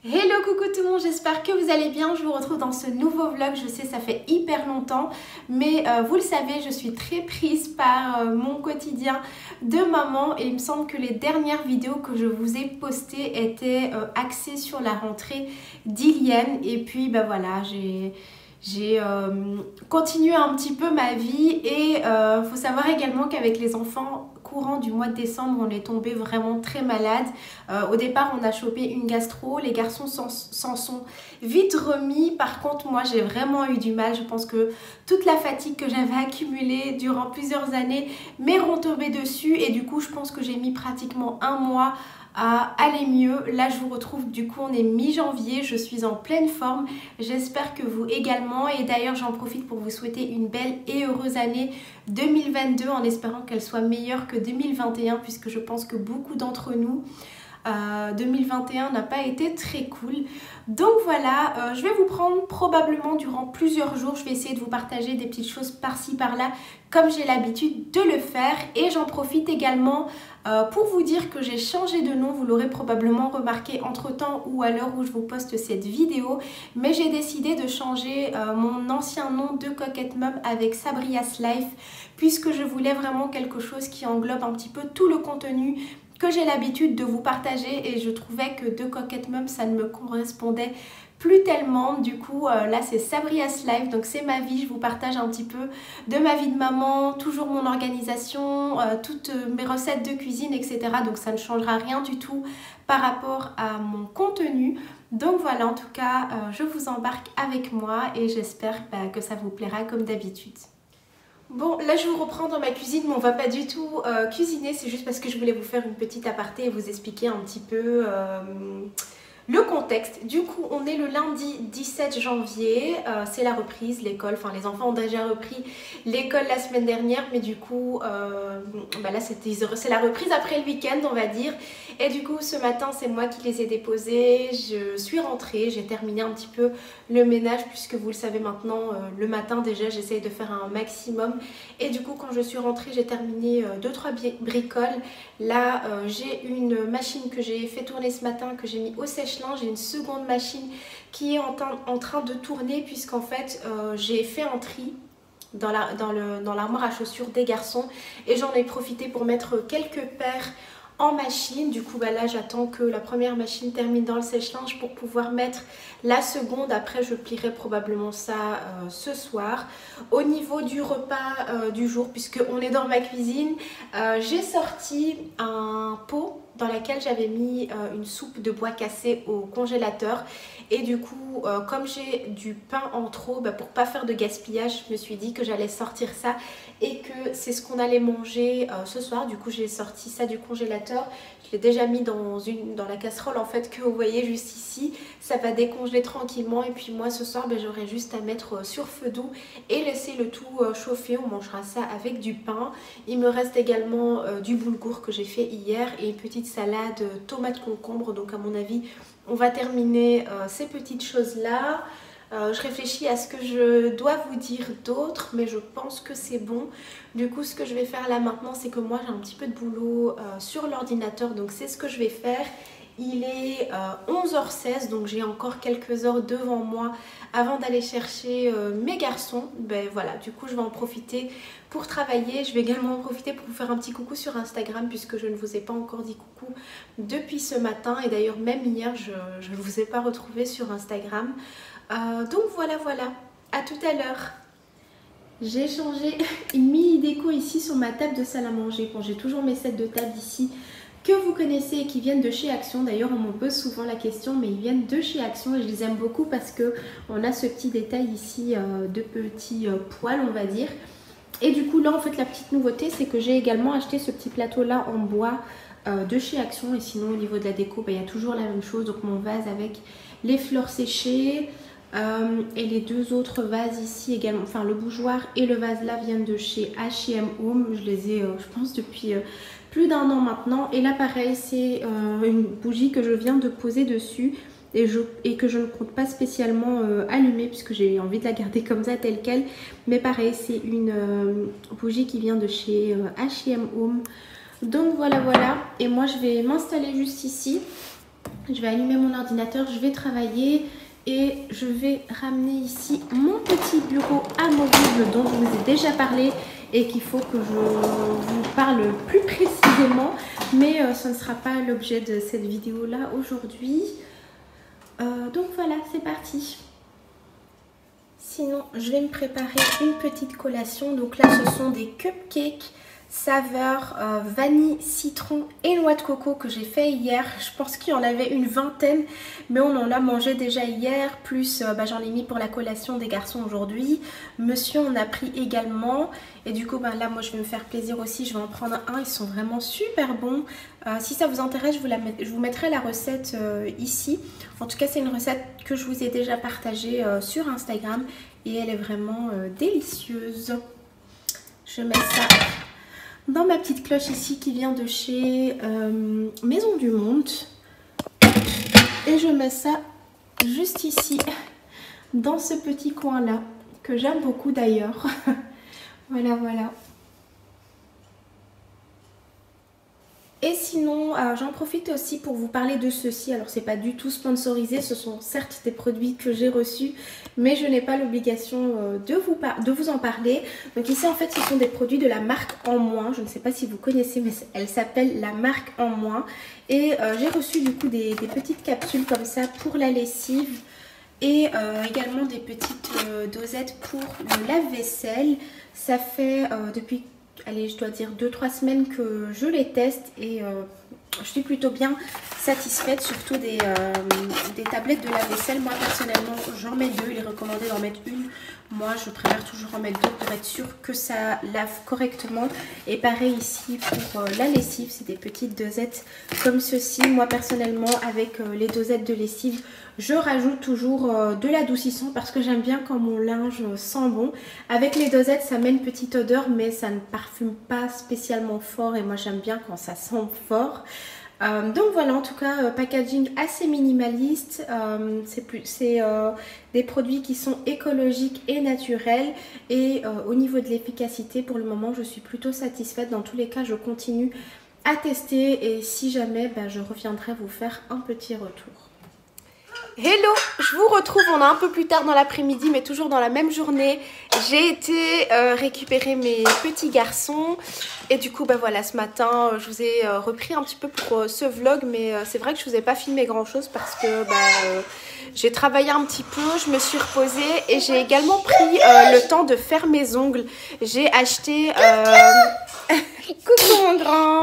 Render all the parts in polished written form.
Hello, coucou tout le monde, j'espère que vous allez bien. Je vous retrouve dans ce nouveau vlog. Je sais, ça fait hyper longtemps, mais vous le savez, je suis très prise par mon quotidien de maman et il me semble que les dernières vidéos que je vous ai postées étaient axées sur la rentrée d'Ilienne. Et puis voilà, j'ai continué un petit peu ma vie et faut savoir également qu'avec les enfants, courant du mois de décembre, on est tombé vraiment très malade. Au départ, on a chopé une gastro, les garçons s'en sont vite remis. Par contre, moi, j'ai vraiment eu du mal. Je pense que toute la fatigue que j'avais accumulée durant plusieurs années m'est retombée dessus et du coup, je pense que j'ai mis pratiquement un mois à aller mieux. Là je vous retrouve, du coup on est mi-janvier, je suis en pleine forme, j'espère que vous également et d'ailleurs j'en profite pour vous souhaiter une belle et heureuse année 2022 en espérant qu'elle soit meilleure que 2021 puisque je pense que beaucoup d'entre nous 2021 n'a pas été très cool. Donc voilà, je vais vous prendre probablement durant plusieurs jours, je vais essayer de vous partager des petites choses par-ci par-là comme j'ai l'habitude de le faire et j'en profite également pour vous dire que j'ai changé de nom, vous l'aurez probablement remarqué entre temps ou à l'heure où je vous poste cette vidéo, mais j'ai décidé de changer mon ancien nom de Coquette Mum avec Sabria's Life puisque je voulais vraiment quelque chose qui englobe un petit peu tout le contenu que j'ai l'habitude de vous partager et je trouvais que de Coquette Mum ça ne me correspondait plus tellement. Du coup là c'est Sabria's Life, donc c'est ma vie, je vous partage un petit peu de ma vie de maman, toujours mon organisation, toutes mes recettes de cuisine, etc. Donc ça ne changera rien du tout par rapport à mon contenu. Donc voilà, en tout cas je vous embarque avec moi et j'espère que ça vous plaira comme d'habitude. Bon, là je vous reprends dans ma cuisine, mais on va pas du tout cuisiner, c'est juste parce que je voulais vous faire une petite aparté et vous expliquer un petit peu le contexte. Du coup, on est le lundi 17 janvier, c'est la reprise, l'école, enfin les enfants ont déjà repris l'école la semaine dernière, mais du coup, là c'est la reprise après le week-end, on va dire. Et du coup, ce matin, c'est moi qui les ai déposés, je suis rentrée, j'ai terminé un petit peu le ménage, puisque vous le savez maintenant, le matin déjà, j'essaye de faire un maximum. Et du coup, quand je suis rentrée, j'ai terminé 2-3 bricoles. Là, j'ai une machine que j'ai fait tourner ce matin, que j'ai mis au sèche-linge. J'ai une seconde machine qui est en train de tourner, puisqu'en fait, j'ai fait un tri dans l'armoire à chaussures des garçons. Et j'en ai profité pour mettre quelques paires en machine. Du coup là j'attends que la première machine termine dans le sèche-linge pour pouvoir mettre la seconde. Après je plierai probablement ça ce soir. Au niveau du repas du jour, puisque on est dans ma cuisine, j'ai sorti un pot dans laquelle j'avais mis une soupe de bois cassé au congélateur et du coup comme j'ai du pain en trop, pour pas faire de gaspillage, je me suis dit que j'allais sortir ça et que c'est ce qu'on allait manger ce soir. Du coup j'ai sorti ça du congélateur, je l'ai déjà mis dans la casserole en fait que vous voyez juste ici. Ça va décongeler tranquillement et puis moi ce soir j'aurai juste à mettre sur feu doux et laisser le tout chauffer. On mangera ça avec du pain. Il me reste également du boulgour que j'ai fait hier et une petite salade tomate concombre, donc à mon avis on va terminer ces petites choses là. Je réfléchis à ce que je dois vous dire d'autre, mais je pense que c'est bon. Du coup, ce que je vais faire là maintenant, c'est que moi j'ai un petit peu de boulot sur l'ordinateur, donc c'est ce que je vais faire. Il est 11h16, donc j'ai encore quelques heures devant moi avant d'aller chercher mes garçons. Voilà, du coup je vais en profiter pour travailler. Je vais également en profiter pour vous faire un petit coucou sur Instagram puisque je ne vous ai pas encore dit coucou depuis ce matin. Et d'ailleurs même hier, je ne vous ai pas retrouvé sur Instagram. Donc voilà, à tout à l'heure. J'ai changé une mini déco ici sur ma table de salle à manger. Bon, j'ai toujours mes sets de table ici que vous connaissez et qui viennent de chez Action. D'ailleurs on me pose souvent la question, mais ils viennent de chez Action et je les aime beaucoup parce que on a ce petit détail ici de petits poils on va dire. Et du coup là en fait la petite nouveauté c'est que j'ai également acheté ce petit plateau là en bois de chez Action. Et sinon au niveau de la déco il y a toujours la même chose, donc mon vase avec les fleurs séchées. Et les deux autres vases ici également, enfin le bougeoir et le vase là viennent de chez H&M Home. Je les ai je pense depuis plus d'1 an maintenant. Et là pareil c'est une bougie que je viens de poser dessus et que je ne compte pas spécialement allumer puisque j'ai envie de la garder comme ça telle quelle. Mais pareil c'est une bougie qui vient de chez H&M Home. Donc voilà. Et moi je vais m'installer juste ici. Je vais allumer mon ordinateur, je vais travailler et je vais ramener ici mon petit bureau amovible dont je vous ai déjà parlé et qu'il faut que je vous parle plus précisément, mais ce ne sera pas l'objet de cette vidéo là aujourd'hui. Donc voilà, c'est parti. Sinon, je vais me préparer une petite collation. Donc là, ce sont des cupcakes saveur vanille, citron et noix de coco que j'ai fait hier. Je pense qu'il y en avait une vingtaine, mais on en a mangé déjà hier, plus j'en ai mis pour la collation des garçons aujourd'hui. Monsieur en a pris également, et du coup là moi je vais me faire plaisir aussi, je vais en prendre un. Ils sont vraiment super bons. Si ça vous intéresse, je vous mettrai la recette ici. En tout cas, c'est une recette que je vous ai déjà partagée sur Instagram et elle est vraiment délicieuse. Je mets ça dans ma petite cloche ici qui vient de chez Maison du Monde. Et je mets ça juste ici, dans ce petit coin là, que j'aime beaucoup d'ailleurs. Voilà, voilà. Et sinon, j'en profite aussi pour vous parler de ceci. Alors, c'est pas du tout sponsorisé, ce sont certes des produits que j'ai reçus, mais je n'ai pas l'obligation de vous en parler. Donc ici, en fait, ce sont des produits de la marque En Moins. Je ne sais pas si vous connaissez, mais elle s'appelle la marque En Moins. Et j'ai reçu du coup des petites capsules comme ça pour la lessive. Et également des petites dosettes pour le lave-vaisselle. Ça fait depuis... allez, je dois dire 2-3 semaines que je les teste et je suis plutôt bien satisfaite, surtout des tablettes de lave-vaisselle. Moi personnellement j'en mets 2, il est recommandé d'en mettre une. Moi je préfère toujours en mettre 2 pour être sûre que ça lave correctement. Et pareil ici pour la lessive, c'est des petites dosettes comme ceci. Moi personnellement avec les dosettes de lessive, je rajoute toujours de l'adoucissant parce que j'aime bien quand mon linge sent bon. Avec les dosettes, ça met une petite odeur, mais ça ne parfume pas spécialement fort. Et moi, j'aime bien quand ça sent fort. Donc voilà, en tout cas, packaging assez minimaliste. C'est des produits qui sont écologiques et naturels. Et au niveau de l'efficacité, pour le moment, je suis plutôt satisfaite. Dans tous les cas, je continue à tester. Et si jamais, je reviendrai vous faire un petit retour. Hello, je vous retrouve, on est un peu plus tard dans l'après-midi mais toujours dans la même journée. J'ai été récupérer mes petits garçons et du coup voilà, ce matin je vous ai repris un petit peu pour ce vlog, mais c'est vrai que je vous ai pas filmé grand chose parce que j'ai travaillé un petit peu, je me suis reposée et j'ai également pris le temps de faire mes ongles. J'ai acheté... Coucou mon grand.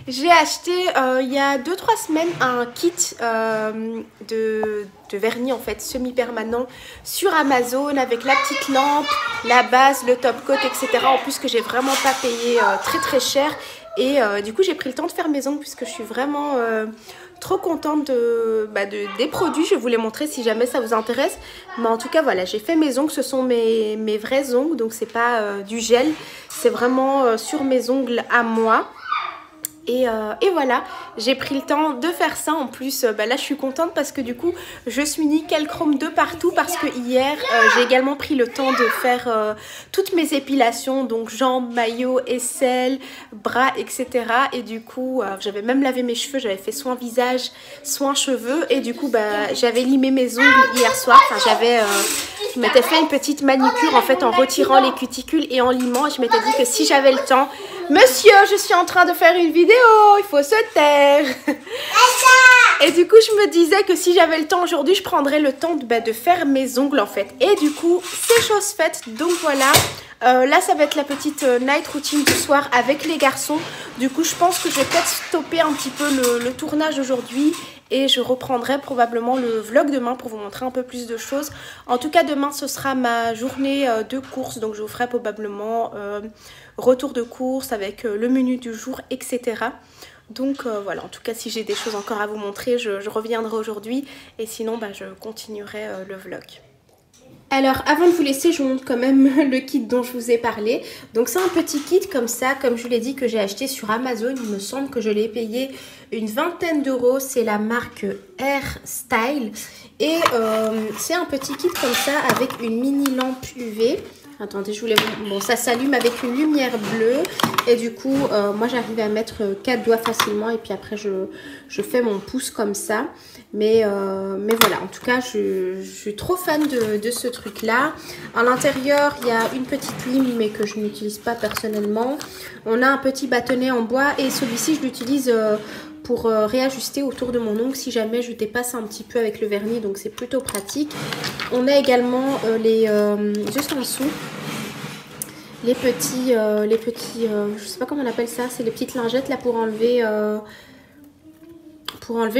J'ai acheté il y a 2-3 semaines un kit de vernis en fait semi-permanent sur Amazon avec la petite lampe, la base, le top coat, etc. En plus que j'ai vraiment pas payé très cher. Et du coup j'ai pris le temps de faire mes ongles puisque je suis vraiment trop contente des produits. Je vais vous les montrer si jamais ça vous intéresse. Mais en tout cas voilà, j'ai fait mes ongles, ce sont mes vrais ongles, donc c'est pas du gel, c'est vraiment sur mes ongles à moi. Et voilà, j'ai pris le temps de faire ça. En plus, là je suis contente parce que du coup je suis nickel chrome de partout. Parce que hier j'ai également pris le temps de faire toutes mes épilations. Donc jambes, maillot, aisselles, bras, etc. Et du coup j'avais même lavé mes cheveux. J'avais fait soin visage, soin cheveux. Et du coup j'avais limé mes ongles hier soir. Enfin je m'étais fait une petite manicure en fait en retirant les cuticules et en limant. Et je m'étais dit que si j'avais le temps... Monsieur, je suis en train de faire une vidéo, il faut se taire. Et du coup, je me disais que si j'avais le temps aujourd'hui, je prendrais le temps de faire mes ongles en fait. Et du coup, c'est chose faite. Donc voilà, là ça va être la petite night routine du soir avec les garçons. Du coup, je pense que je vais peut-être stopper un petit peu le tournage aujourd'hui. Et je reprendrai probablement le vlog demain pour vous montrer un peu plus de choses. En tout cas, demain, ce sera ma journée de course. Donc, je vous ferai probablement retour de course avec le menu du jour, etc. Donc, voilà. En tout cas, si j'ai des choses encore à vous montrer, je reviendrai aujourd'hui. Et sinon, je continuerai le vlog. Alors avant de vous laisser, je vous montre quand même le kit dont je vous ai parlé. Donc c'est un petit kit comme ça, comme je vous l'ai dit, que j'ai acheté sur Amazon. Il me semble que je l'ai payé une vingtaine d'euros. C'est la marque Air Style. Et c'est un petit kit comme ça avec une mini lampe UV. Attendez, je voulais vous... Bon, ça s'allume avec une lumière bleue. Et du coup, moi, j'arrive à mettre 4 doigts facilement. Et puis après, je fais mon pouce comme ça. Mais voilà, en tout cas, je suis trop fan de ce truc-là. À l'intérieur, il y a une petite lime, mais que je n'utilise pas personnellement. On a un petit bâtonnet en bois. Et celui-ci, je l'utilise... pour réajuster autour de mon ongle si jamais je dépasse un petit peu avec le vernis, donc c'est plutôt pratique. On a également juste en dessous les petits je sais pas comment on appelle ça, c'est les petites lingettes là pour enlever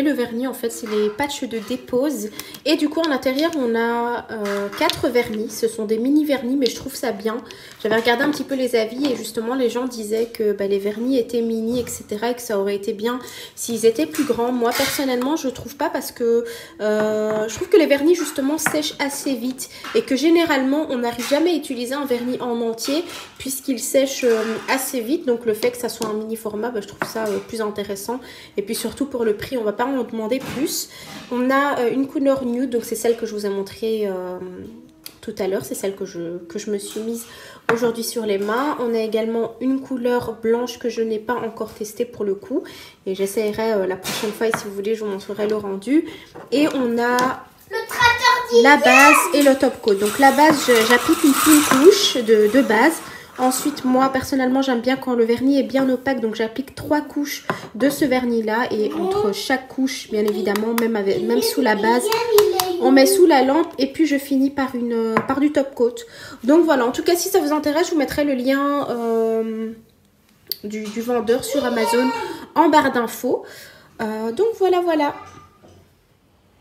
le vernis. En fait, c'est les patchs de dépose. Et du coup, à l'intérieur, on a 4 vernis. Ce sont des mini vernis, mais je trouve ça bien. J'avais regardé un petit peu les avis et justement, les gens disaient que les vernis étaient mini, etc. et que ça aurait été bien s'ils étaient plus grands. Moi, personnellement, je trouve pas parce que je trouve que les vernis, justement, sèchent assez vite et que généralement, on n'arrive jamais à utiliser un vernis en entier puisqu'il sèche assez vite. Donc, le fait que ça soit un mini format, je trouve ça plus intéressant. Et puis, surtout pour le prix, on va pas en demander plus. On a une couleur nude, donc c'est celle que je vous ai montrée tout à l'heure. C'est celle que je me suis mise aujourd'hui sur les mains. On a également une couleur blanche que je n'ai pas encore testée pour le coup. Et j'essaierai la prochaine fois et si vous voulez, je vous montrerai le rendu. Et on a la base et le top coat. Donc la base, j'applique une fine couche de base. Ensuite, moi, personnellement, j'aime bien quand le vernis est bien opaque. Donc, j'applique 3 couches de ce vernis-là. Et entre chaque couche, bien évidemment, même sous la base, on met sous la lampe. Et puis, je finis par du top coat. Donc, voilà. En tout cas, si ça vous intéresse, je vous mettrai le lien du vendeur sur Amazon en barre d'infos. Donc, voilà.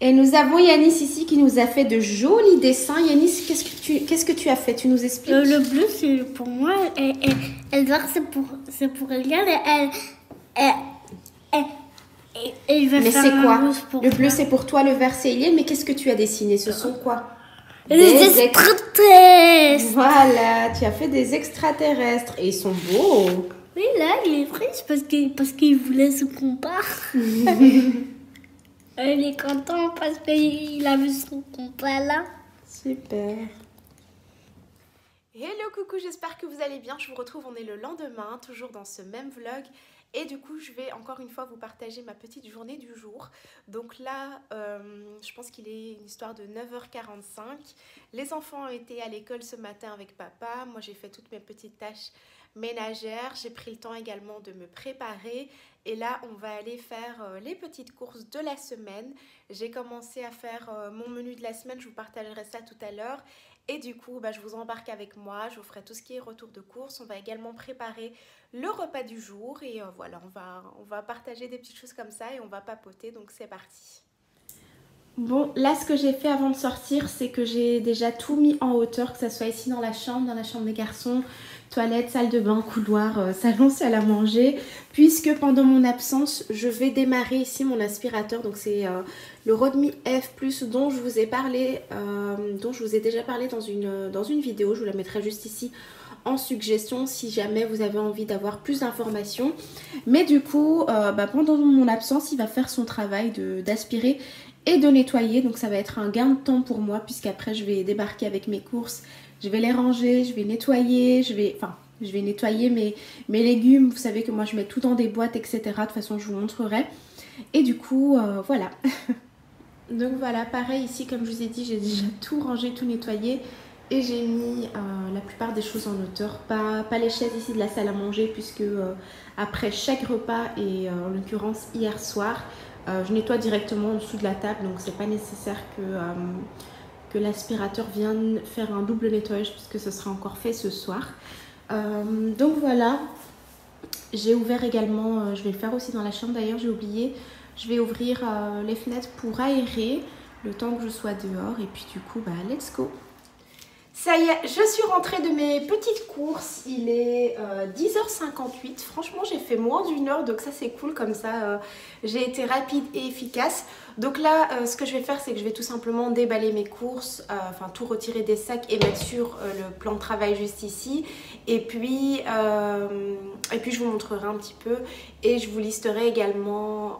Et nous avons Yanis ici qui nous a fait de jolis dessins. Yanis, qu'est-ce que tu as fait? Tu nous expliques? Le bleu, c'est pour moi. Et le vert, c'est pour Eliane. Et je vais Mais faire c'est quoi? pour Le bleu, c'est pour toi, le vert, c'est Eliane. Mais qu'est-ce que tu as dessiné? Ce sont quoi? Les extraterrestres. Voilà, tu as fait des extraterrestres. Et ils sont beaux. Oui, là, il est triste parce qu'il voulait ce compas. Il est content parce qu'il a vu son compas là. Super. Hello, coucou, j'espère que vous allez bien. Je vous retrouve, on est le lendemain, toujours dans ce même vlog. Et du coup, je vais encore une fois vous partager ma petite journée du jour. Donc là, je pense qu'il est une histoire de 9h45. Les enfants ont été à l'école ce matin avec papa. Moi, j'ai fait toutes mes petites tâches ménagères. J'ai pris le temps également de me préparer. Et là, on va aller faire les petites courses de la semaine. J'ai commencé à faire mon menu de la semaine. Je vous partagerai ça tout à l'heure. Et du coup, je vous embarque avec moi, je vous ferai tout ce qui est retour de course. On va également préparer le repas du jour et voilà, on va partager des petites choses comme ça et on va papoter, donc c'est parti. Bon, là ce que j'ai fait avant de sortir, c'est que j'ai déjà tout mis en hauteur, que ça soit ici dans la chambre des garçons, toilette, salle de bain, couloir, salon, salle à manger, puisque pendant mon absence, je vais démarrer ici mon aspirateur. Donc c'est le Rodme F+, dont je vous ai parlé, dont je vous ai déjà parlé dans une vidéo. Je vous la mettrai juste ici en suggestion si jamais vous avez envie d'avoir plus d'informations. Mais du coup, pendant mon absence, il va faire son travail d'aspirer et de nettoyer. Donc ça va être un gain de temps pour moi, puisqu'après je vais débarquer avec mes courses. Je vais les ranger, je vais nettoyer, je vais nettoyer mes légumes. Vous savez que moi je mets tout dans des boîtes, etc. De toute façon je vous montrerai. Et du coup, voilà. Donc voilà, pareil ici, comme je vous ai dit, j'ai déjà tout rangé, tout nettoyé. Et j'ai mis la plupart des choses en hauteur. Pas les chaises ici de la salle à manger, puisque après chaque repas, et en l'occurrence hier soir, je nettoie directement en dessous de la table. Donc c'est pas nécessaire que l'aspirateur vienne faire un double nettoyage puisque ce sera encore fait ce soir. Donc voilà, j'ai ouvert également, je vais le faire aussi dans la chambre d'ailleurs, j'ai oublié, je vais ouvrir les fenêtres pour aérer le temps que je sois dehors et puis du coup let's go. Ça y est, je suis rentrée de mes petites courses, il est 10h58, franchement j'ai fait moins d'une heure donc ça c'est cool, comme ça j'ai été rapide et efficace. Donc là ce que je vais faire c'est que je vais tout simplement déballer mes courses, enfin tout retirer des sacs et mettre sur le plan de travail juste ici. Et puis je vous montrerai un petit peu et je vous listerai également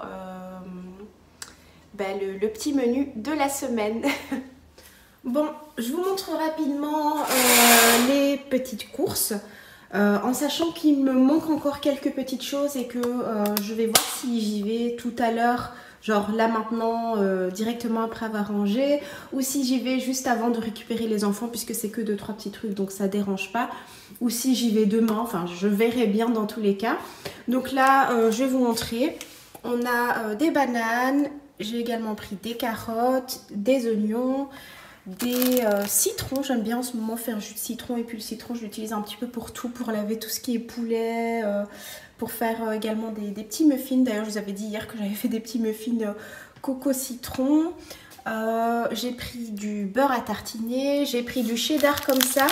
le petit menu de la semaine. Bon, je vous montre rapidement les petites courses. En sachant qu'il me manque encore quelques petites choses et que je vais voir si j'y vais tout à l'heure, genre là maintenant, directement après avoir rangé, ou si j'y vais juste avant de récupérer les enfants, puisque c'est que 2-3 petits trucs, donc ça dérange pas, ou si j'y vais demain, enfin je verrai bien dans tous les cas. Donc là, je vais vous montrer. On a des bananes, j'ai également pris des carottes, des oignons, des citrons. J'aime bien en ce moment faire jus de citron, et puis le citron je l'utilise un petit peu pour tout, pour laver tout ce qui est poulet, pour faire également des petits muffins. D'ailleurs je vous avais dit hier que j'avais fait des petits muffins coco citron. J'ai pris du beurre à tartiner, j'ai pris du cheddar comme ça,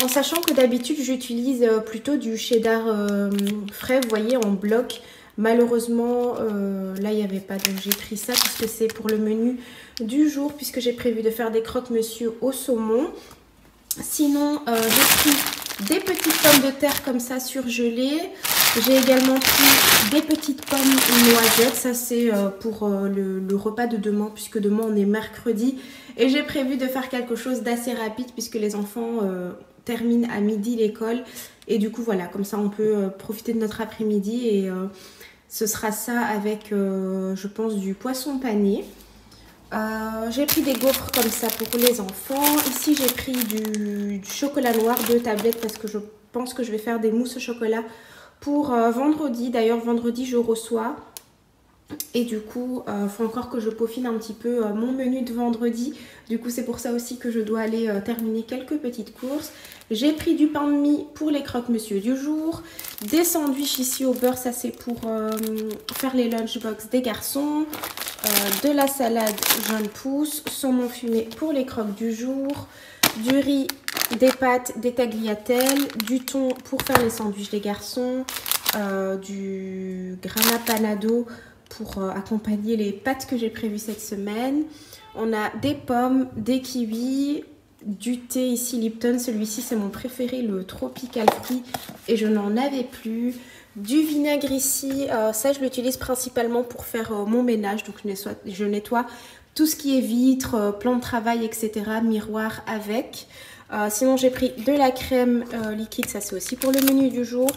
en sachant que d'habitude j'utilise plutôt du cheddar frais, vous voyez, en bloc. Malheureusement, là, il n'y avait pas, donc j'ai pris ça puisque c'est pour le menu du jour, puisque j'ai prévu de faire des croque-monsieur au saumon. Sinon, j'ai pris des petites pommes de terre comme ça surgelées. J'ai également pris des petites pommes noisettes. Ça, c'est pour le repas de demain, puisque demain, on est mercredi. Et j'ai prévu de faire quelque chose d'assez rapide, puisque les enfants terminent à midi l'école. Et du coup, voilà, comme ça, on peut profiter de notre après-midi et... ce sera ça avec, je pense, du poisson pané. J'ai pris des gaufres comme ça pour les enfants. Ici, j'ai pris du chocolat noir, 2 tablettes, parce que je pense que je vais faire des mousses au chocolat pour vendredi. D'ailleurs, vendredi, je reçois. Et du coup, il faut encore que je peaufine un petit peu mon menu de vendredi. Du coup, c'est pour ça aussi que je dois aller terminer quelques petites courses. J'ai pris du pain de mie pour les croque-monsieur du jour. Des sandwichs ici au beurre, ça c'est pour faire les lunchbox des garçons. De la salade jaune pousse, saumon fumé pour les croques du jour. Du riz, des pâtes, des tagliatelles. Du thon pour faire les sandwichs des garçons. Du grana panado pour accompagner les pâtes que j'ai prévues cette semaine. On a des pommes, des kiwis, du thé ici Lipton. Celui-ci c'est mon préféré, le Tropical Fruit, et je n'en avais plus. Du vinaigre ici, ça je l'utilise principalement pour faire mon ménage. Donc je nettoie tout ce qui est vitres, plan de travail, etc. Miroir avec. Sinon j'ai pris de la crème liquide, ça c'est aussi pour le menu du jour.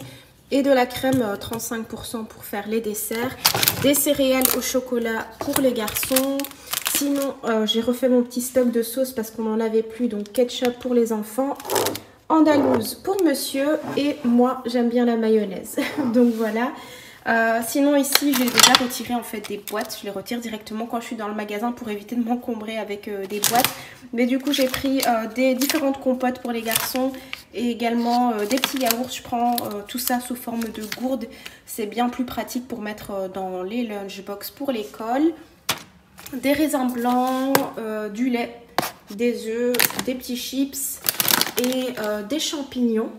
Et de la crème 35% pour faire les desserts. Des céréales au chocolat pour les garçons. Sinon, j'ai refait mon petit stock de sauce parce qu'on n'en avait plus. Donc, ketchup pour les enfants. Andalouse pour monsieur. Et moi, j'aime bien la mayonnaise. Donc, voilà. Sinon, ici, j'ai déjà retiré en fait des boîtes. Je les retire directement quand je suis dans le magasin pour éviter de m'encombrer avec des boîtes. Mais du coup, j'ai pris des différentes compotes pour les garçons et également des petits yaourts. Je prends tout ça sous forme de gourde. C'est bien plus pratique pour mettre dans les lunchbox pour l'école. Des raisins blancs, du lait, des œufs, des petits chips et des champignons.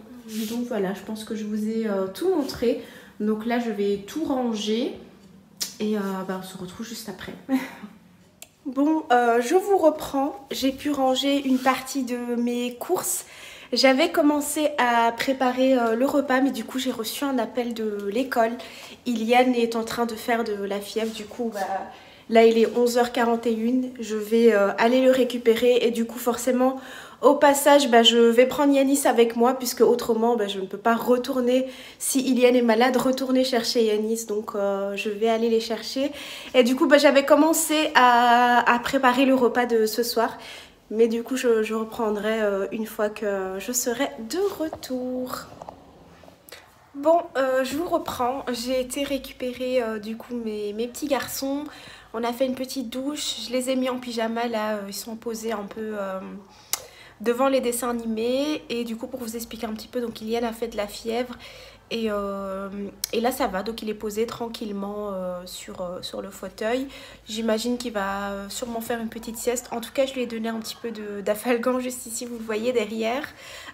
Donc voilà, je pense que je vous ai tout montré. Donc là, je vais tout ranger et on se retrouve juste après. Bon, je vous reprends. J'ai pu ranger une partie de mes courses. J'avais commencé à préparer le repas, mais du coup, j'ai reçu un appel de l'école. Iliane est en train de faire de la fièvre. Du coup, là, il est 11h41. Je vais aller le récupérer et du coup, forcément... Au passage, je vais prendre Yanis avec moi puisque autrement, je ne peux pas retourner, si Iliane est malade, retourner chercher Yanis. Donc, je vais aller les chercher. Et du coup, j'avais commencé à préparer le repas de ce soir. Mais du coup, je reprendrai une fois que je serai de retour. Bon, je vous reprends. J'ai été récupérer du coup mes petits garçons. On a fait une petite douche. Je les ai mis en pyjama là. Ils sont posés un peu... devant les dessins animés. Et du coup, pour vous expliquer un petit peu, donc Iliane a fait de la fièvre et là ça va, donc il est posé tranquillement sur le fauteuil. J'imagine qu'il va sûrement faire une petite sieste. En tout cas, je lui ai donné un petit peu d'Afalgan juste ici, vous le voyez derrière.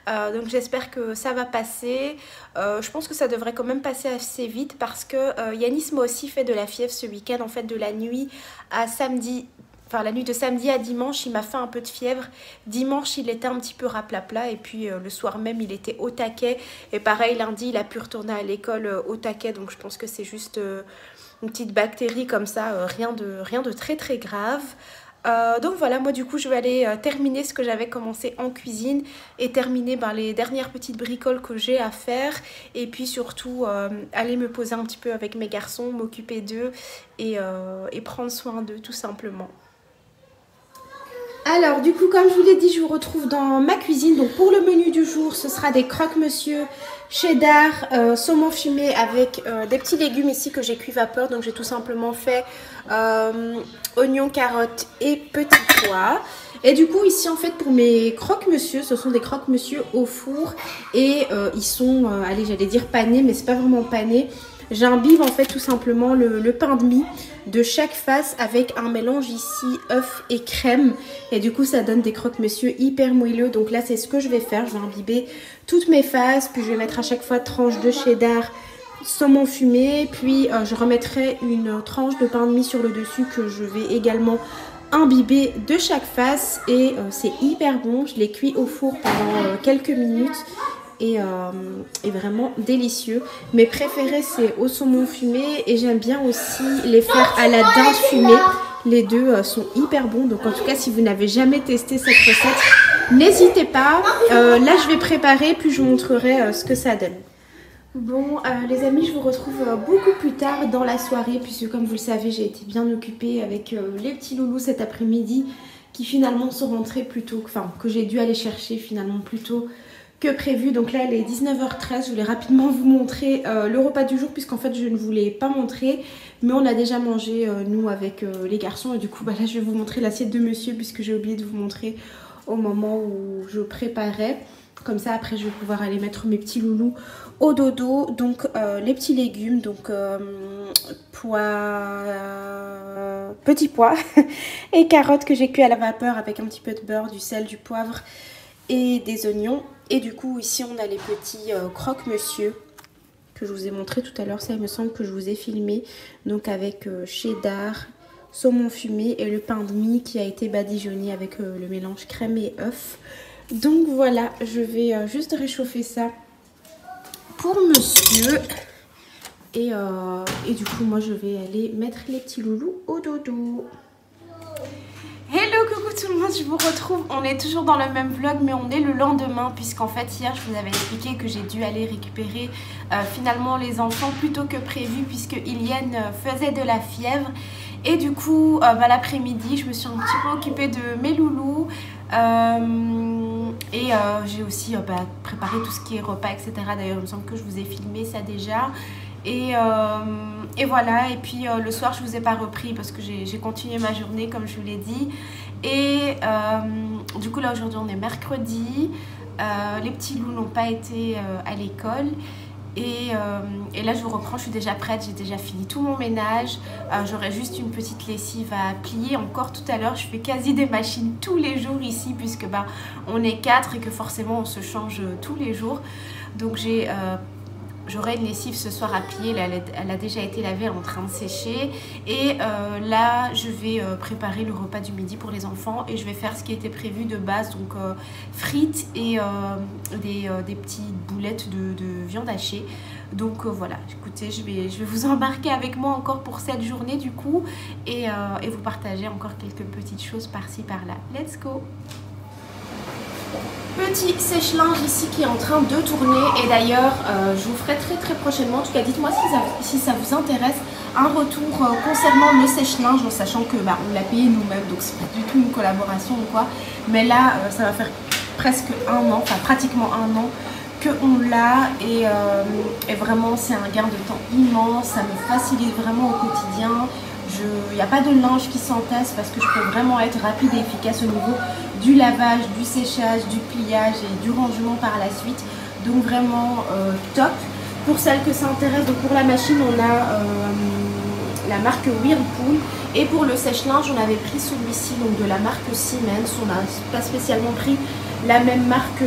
Donc j'espère que ça va passer. Je pense que ça devrait quand même passer assez vite parce que Yanis m'a aussi fait de la fièvre ce week-end, en fait de la nuit à samedi. Enfin, la nuit de samedi à dimanche, il m'a fait un peu de fièvre. Dimanche, il était un petit peu raplapla. Et puis, le soir même, il était au taquet. Et pareil, lundi, il a pu retourner à l'école au taquet. Donc, je pense que c'est juste une petite bactérie comme ça. Rien de très, très grave. Donc voilà, moi du coup je vais aller terminer ce que j'avais commencé en cuisine et terminer les dernières petites bricoles que j'ai à faire, et puis surtout aller me poser un petit peu avec mes garçons, m'occuper d'eux et prendre soin d'eux tout simplement. Alors du coup, comme je vous l'ai dit, je vous retrouve dans ma cuisine. Donc pour le menu du jour, ce sera des croque-monsieur cheddar, saumon fumé avec des petits légumes ici que j'ai cuit vapeur. Donc j'ai tout simplement fait oignons, carottes et petits pois. Et du coup ici en fait pour mes croque-monsieur, ce sont des croque-monsieur au four et ils sont, allez j'allais dire panés, mais c'est pas vraiment pané. J'imbibe en fait tout simplement le pain de mie de chaque face avec un mélange ici œuf et crème, et du coup ça donne des croque-monsieur hyper moelleux. Donc là c'est ce que je vais faire, je vais imbiber toutes mes faces, puis je vais mettre à chaque fois tranche de cheddar, saumon fumé, puis je remettrai une tranche de pain de mie sur le dessus que je vais également imbiber de chaque face, et c'est hyper bon. Je l'ai cuit au four pendant quelques minutes et vraiment délicieux. Mes préférés c'est au saumon fumé, et j'aime bien aussi les faire à la dinde fumée. Les deux sont hyper bons. Donc en tout cas si vous n'avez jamais testé cette recette, n'hésitez pas. Là je vais préparer puis je vous montrerai ce que ça donne. Bon les amis, je vous retrouve beaucoup plus tard dans la soirée, puisque comme vous le savez j'ai été bien occupée avec les petits loulous cet après-midi, qui finalement sont rentrés plus tôt, que j'ai dû aller chercher finalement plus tôt que prévu. Donc là il est 19h13, je voulais rapidement vous montrer le repas du jour, puisqu'en fait je ne vous l'ai pas montré, mais on a déjà mangé nous avec les garçons, et du coup là je vais vous montrer l'assiette de monsieur, puisque j'ai oublié de vous montrer au moment où je préparais. Comme ça après je vais pouvoir aller mettre mes petits loulous au dodo. Donc les petits légumes, donc petits pois et carottes que j'ai cuit à la vapeur avec un petit peu de beurre, du sel, du poivre et des oignons. Et du coup ici on a les petits croque-monsieur que je vous ai montré tout à l'heure, ça il me semble que je vous ai filmé, donc avec cheddar, saumon fumé et le pain de mie qui a été badigeonné avec le mélange crème et œuf. Donc voilà, je vais juste réchauffer ça pour monsieur, et du coup moi je vais aller mettre les petits loulous au dodo. Hello, coucou tout le monde, je vous retrouve, on est toujours dans le même vlog, mais on est le lendemain, puisqu'en fait hier je vous avais expliqué que j'ai dû aller récupérer finalement les enfants plus tôt que prévu, puisque Iliane faisait de la fièvre. Et du coup l'après-midi je me suis un petit peu occupée de mes loulous, et j'ai aussi préparé tout ce qui est repas, etc. D'ailleurs il me semble que je vous ai filmé ça déjà. Et voilà, et puis le soir je vous ai pas repris parce que j'ai continué ma journée comme je vous l'ai dit. Et du coup là aujourd'hui on est mercredi, les petits loups n'ont pas été à l'école. Et là je vous reprends, je suis déjà prête, j'ai déjà fini tout mon ménage. J'aurai juste une petite lessive à plier encore tout à l'heure. Je fais quasi des machines tous les jours ici, puisque on est 4 et que forcément on se change tous les jours. Donc j'aurai une lessive ce soir à plier, elle a déjà été lavée, en train de sécher. Et là je vais préparer le repas du midi pour les enfants, et je vais faire ce qui était prévu de base, donc frites et des petites boulettes de viande hachée. Donc voilà, écoutez, je vais vous embarquer avec moi encore pour cette journée du coup, et vous partager encore quelques petites choses par-ci par-là. Let's go! Petit sèche-linge ici qui est en train de tourner, et d'ailleurs je vous ferai très prochainement, en tout cas dites-moi si ça vous intéresse, un retour concernant le sèche-linge, en sachant que on l'a payé nous-mêmes, donc c'est pas du tout une collaboration ou quoi, mais là ça va faire presque un an, enfin pratiquement un an qu'on l'a, et vraiment c'est un gain de temps immense, ça me facilite vraiment au quotidien. Il n'y a pas de linge qui s'entasse parce que je peux vraiment être rapide et efficace au niveau du lavage, du séchage, du pliage et du rangement par la suite. Donc vraiment top. Pour celles que ça intéresse, donc pour la machine on a la marque Whirlpool, et pour le sèche-linge on avait pris celui-ci, donc de la marque Siemens. On n'a pas spécialement pris la même marque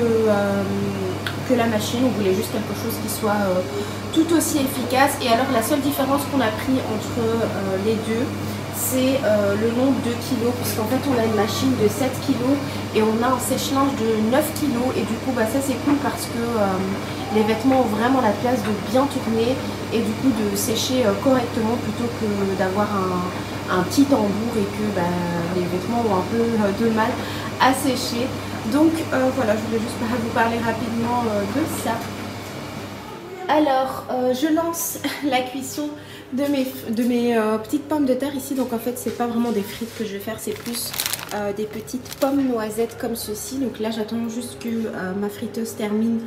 que la machine, on voulait juste quelque chose qui soit tout aussi efficace. Et alors la seule différence qu'on a pris entre les deux, c'est le long de 2 kg, puisqu'en fait on a une machine de 7 kg et on a un sèche-linge de 9 kg, et du coup ça c'est cool parce que les vêtements ont vraiment la place de bien tourner et du coup de sécher correctement plutôt que d'avoir un petit tambour et que les vêtements ont un peu de mal à sécher. Donc voilà, je voulais juste vous parler rapidement de ça. Alors je lance la cuisson de mes petites pommes de terre ici. Donc en fait c'est pas vraiment des frites que je vais faire, c'est plus des petites pommes noisettes comme ceci. Donc là j'attends juste que ma friteuse termine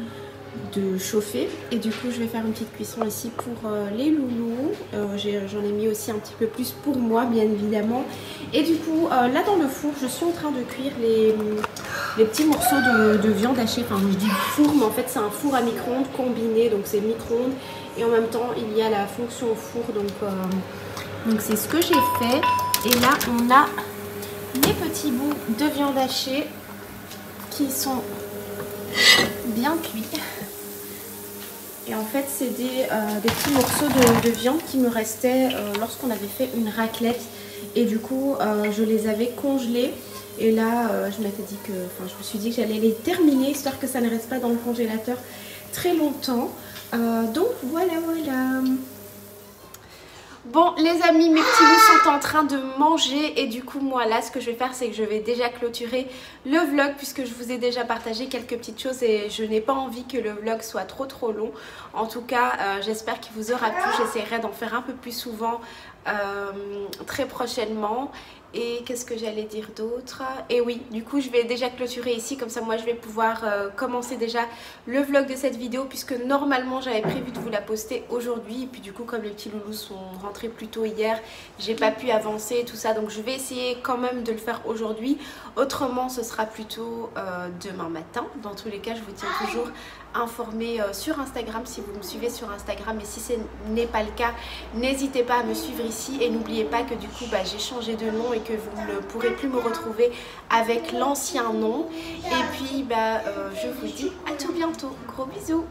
de chauffer et du coup je vais faire une petite cuisson ici pour les loulous. J'en ai mis aussi un petit peu plus pour moi bien évidemment, et du coup là dans le four je suis en train de cuire les petits morceaux de viande hachée. Enfin je dis four mais en fait c'est un four à micro-ondes combiné, donc c'est micro-ondes et en même temps il y a la fonction four, donc c'est ce que j'ai fait. Et là on a les petits bouts de viande hachée qui sont bien cuits. Et en fait c'est des petits morceaux de viande qui me restaient lorsqu'on avait fait une raclette, et du coup je les avais congelés. Et là je m'étais dit que, je me suis dit que j'allais les terminer histoire que ça ne reste pas dans le congélateur très longtemps. Donc voilà. Bon les amis, mes petits loups sont en train de manger et du coup moi là ce que je vais faire c'est que je vais déjà clôturer le vlog, puisque je vous ai déjà partagé quelques petites choses et je n'ai pas envie que le vlog soit trop long. En tout cas j'espère qu'il vous aura plu, j'essaierai d'en faire un peu plus souvent très prochainement. Et qu'est-ce que j'allais dire d'autre? Et oui, du coup je vais déjà clôturer ici, comme ça moi je vais pouvoir commencer déjà le vlog de cette vidéo, puisque normalement j'avais prévu de vous la poster aujourd'hui. Et puis du coup comme les petits loulous sont rentrés plus tôt hier, j'ai pas pu avancer et tout ça, donc je vais essayer quand même de le faire aujourd'hui. Autrement ce sera plutôt demain matin. Dans tous les cas je vous tiens toujours informé sur Instagram si vous me suivez sur Instagram, et si ce n'est pas le cas n'hésitez pas à me suivre ici. Et n'oubliez pas que du coup j'ai changé de nom et que vous ne pourrez plus me retrouver avec l'ancien nom. Et puis je vous dis à tout bientôt, gros bisous.